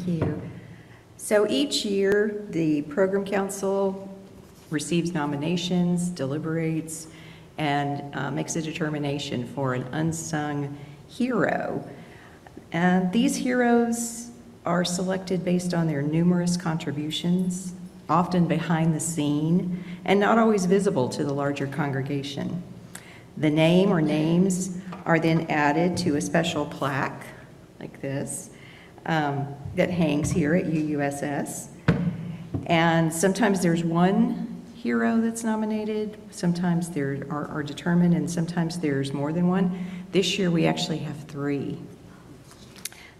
Thank you. So each year, the Program Council receives nominations, deliberates, and makes a determination for an unsung hero. And these heroes are selected based on their numerous contributions, often behind the scene, and not always visible to the larger congregation. The name or names are then added to a special plaque, like this, that hangs here at UUSS. And sometimes there's one hero that's nominated, sometimes there are determined, and sometimes there's more than one. This year we actually have 3.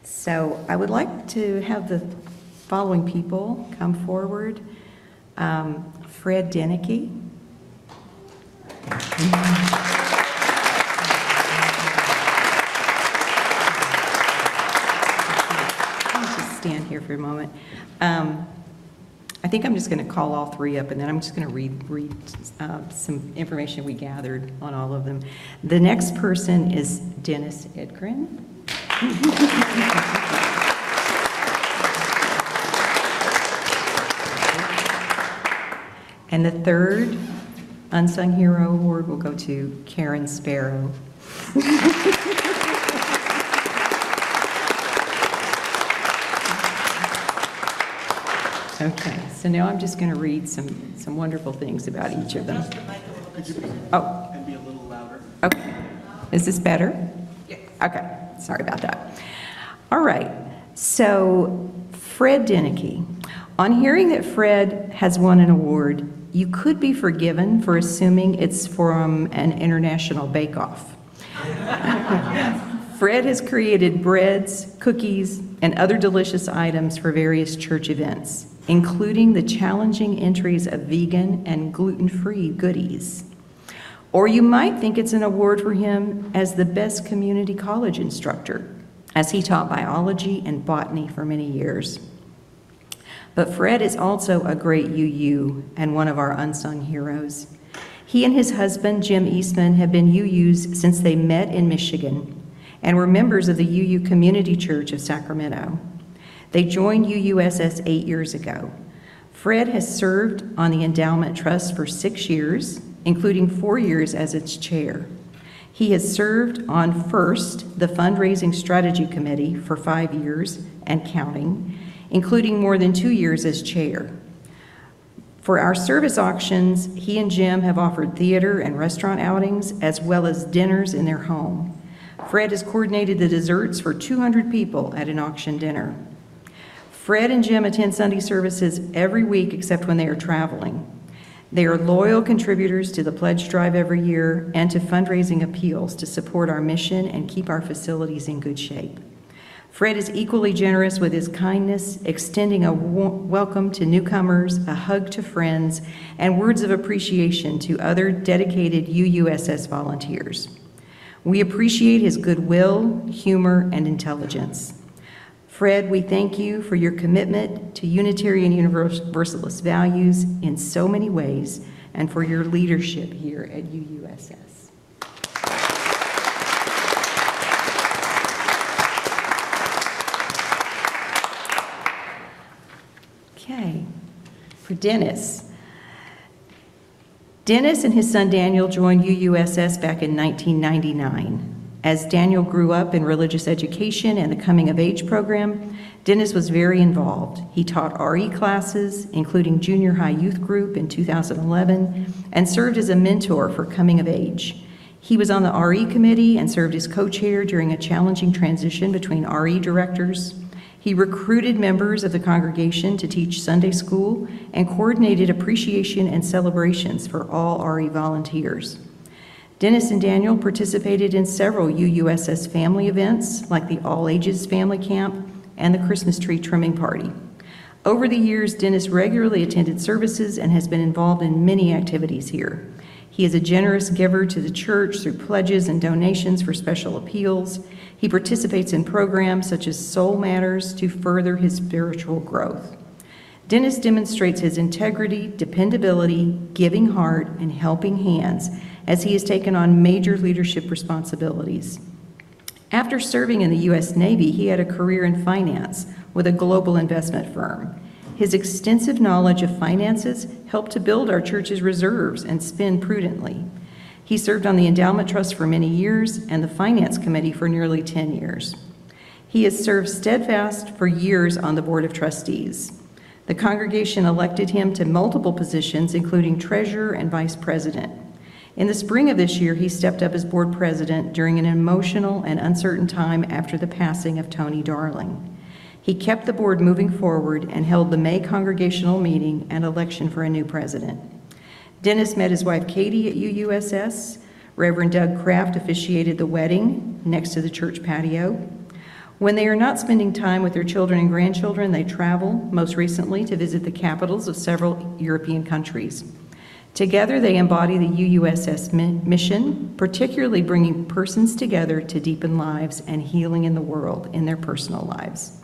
So I would like to have the following people come forward. Fred Denicky. Stand here for a moment. I think I'm just going to call all 3 up, and then I'm just going to read some information we gathered on all of them. The next person is Dennis Edgren. And the third Unsung Hero Award will go to Karen Sparrow. Okay, so now I'm just going to read some wonderful things about each of them. Could you and be a little louder? Okay. Is this better? Yes. Okay, sorry about that. All right, so Fred Denicky. On hearing that Fred has won an award, you could be forgiven for assuming it's from an international bake-off. Fred has created breads, cookies, and other delicious items for various church events, including the challenging entries of vegan and gluten-free goodies. Or you might think it's an award for him as the best community college instructor, as he taught biology and botany for many years. But Fred is also a great UU and one of our unsung heroes. He and his husband, Jim Eastman, have been UUs since they met in Michigan and were members of the UU Community Church of Sacramento. They joined UUSS 8 years ago. Fred has served on the Endowment Trust for 6 years, including 4 years as its chair. He has served on FIRST, the Fundraising Strategy Committee, for 5 years and counting, including more than 2 years as chair. For our service auctions, he and Jim have offered theater and restaurant outings, as well as dinners in their home. Fred has coordinated the desserts for 200 people at an auction dinner. Fred and Jim attend Sunday services every week except when they are traveling. They are loyal contributors to the pledge drive every year and to fundraising appeals to support our mission and keep our facilities in good shape. Fred is equally generous with his kindness, extending a welcome to newcomers, a hug to friends, and words of appreciation to other dedicated UUSS volunteers. We appreciate his goodwill, humor, and intelligence. Fred, we thank you for your commitment to Unitarian Universalist values in so many ways and for your leadership here at UUSS. Okay, for Dennis. Dennis and his son Daniel joined UUSS back in 1999. As Daniel grew up in religious education and the coming of age program, Dennis was very involved. He taught RE classes, including junior high youth group in 2011, and served as a mentor for coming of age. He was on the RE committee and served as co-chair during a challenging transition between RE directors. He recruited members of the congregation to teach Sunday school and coordinated appreciation and celebrations for all RE volunteers. Dennis and Daniel participated in several UUSS family events, like the All Ages Family Camp and the Christmas Tree Trimming Party. Over the years, Dennis regularly attended services and has been involved in many activities here. He is a generous giver to the church through pledges and donations for special appeals. He participates in programs such as Soul Matters to further his spiritual growth. Dennis demonstrates his integrity, dependability, giving heart, and helping hands as he has taken on major leadership responsibilities. After serving in the U.S. Navy, he had a career in finance, with a global investment firm. His extensive knowledge of finances helped to build our church's reserves and spend prudently. He served on the Endowment Trust for many years and the Finance Committee for nearly 10 years. He has served steadfast for years on the Board of Trustees. The congregation elected him to multiple positions, including treasurer and vice president. In the spring of this year, he stepped up as board president during an emotional and uncertain time after the passing of Tony Darling. He kept the board moving forward and held the May Congregational meeting and election for a new president. Dennis met his wife Katie at UUSS. Reverend Doug Kraft officiated the wedding next to the church patio. When they are not spending time with their children and grandchildren, they travel, most recently to visit the capitals of several European countries. Together, they embody the UUSS mission, particularly bringing persons together to deepen lives and healing in the world in their personal lives.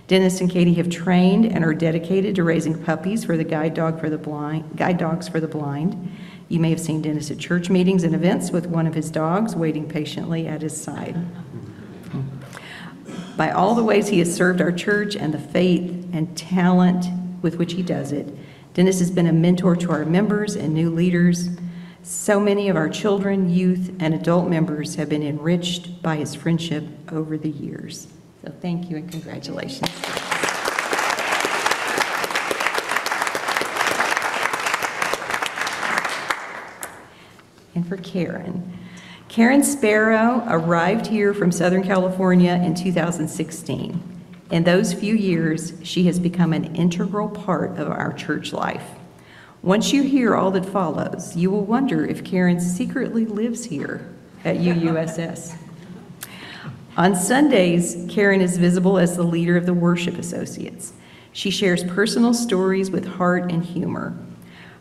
Dennis and Katie have trained and are dedicated to raising puppies for the guide dogs for the blind. You may have seen Dennis at church meetings and events with one of his dogs waiting patiently at his side. By all the ways he has served our church and the faith and talent with which he does it, Dennis has been a mentor to our members and new leaders. So many of our children, youth, and adult members have been enriched by his friendship over the years. So thank you and congratulations. And for Karen. Karen Sparrow arrived here from Southern California in 2016. In those few years, she has become an integral part of our church life. Once you hear all that follows, you will wonder if Karen secretly lives here at UUSS. On Sundays, Karen is visible as the leader of the worship associates. She shares personal stories with heart and humor.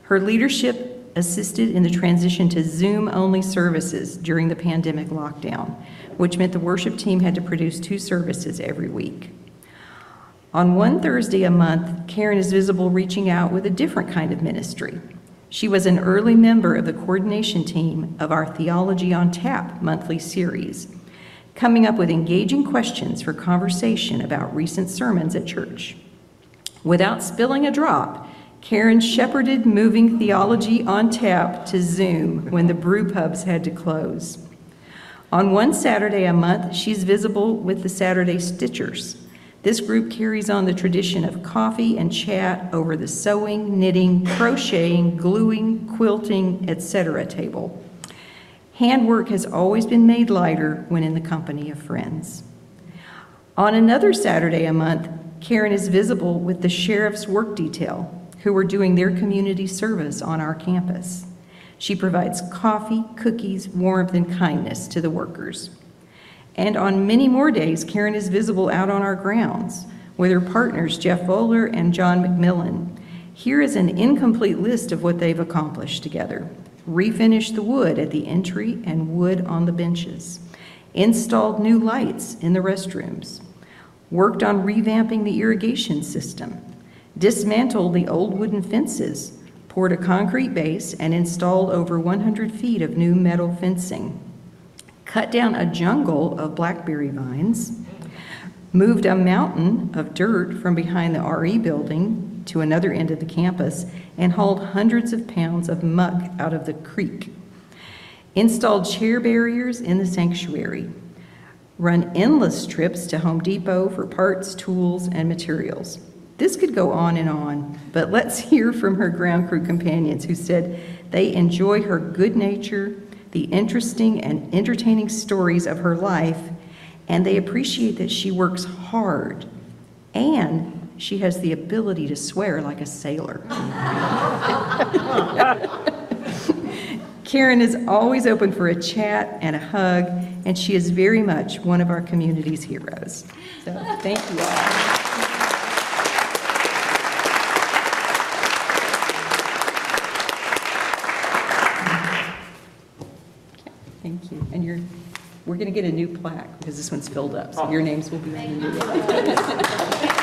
Her leadership assisted in the transition to Zoom-only services during the pandemic lockdown, which meant the worship team had to produce 2 services every week. On one Thursday a month, Karen is visible reaching out with a different kind of ministry. She was an early member of the coordination team of our Theology on Tap monthly series, coming up with engaging questions for conversation about recent sermons at church. Without spilling a drop, Karen shepherded moving Theology on Tap to Zoom when the brew pubs had to close. On one Saturday a month, she's visible with the Saturday Stitchers. This group carries on the tradition of coffee and chat over the sewing, knitting, crocheting, gluing, quilting, etc. table. Handwork has always been made lighter when in the company of friends. On another Saturday a month, Karen is visible with the sheriff's work detail, who are doing their community service on our campus. She provides coffee, cookies, warmth, and kindness to the workers. And on many more days, Karen is visible out on our grounds with her partners, Jeff Bowler and John McMillan. Here is an incomplete list of what they've accomplished together. Refinished the wood at the entry and wood on the benches. Installed new lights in the restrooms. Worked on revamping the irrigation system. Dismantled the old wooden fences. Poured a concrete base and installed over 100 feet of new metal fencing. Cut down a jungle of blackberry vines. Moved a mountain of dirt from behind the RE building to another end of the campus and hauled hundreds of pounds of muck out of the creek. Installed chair barriers in the sanctuary. Run endless trips to Home Depot for parts, tools, and materials. This could go on, but let's hear from her ground crew companions who said they enjoy her good nature, the interesting and entertaining stories of her life, and they appreciate that she works hard and she has the ability to swear like a sailor. Karen is always open for a chat and a hug, and she is very much one of our community's heroes. So thank you all. Thank you. And we're going to get a new plaque because this one's filled up, so your names will be on the new one.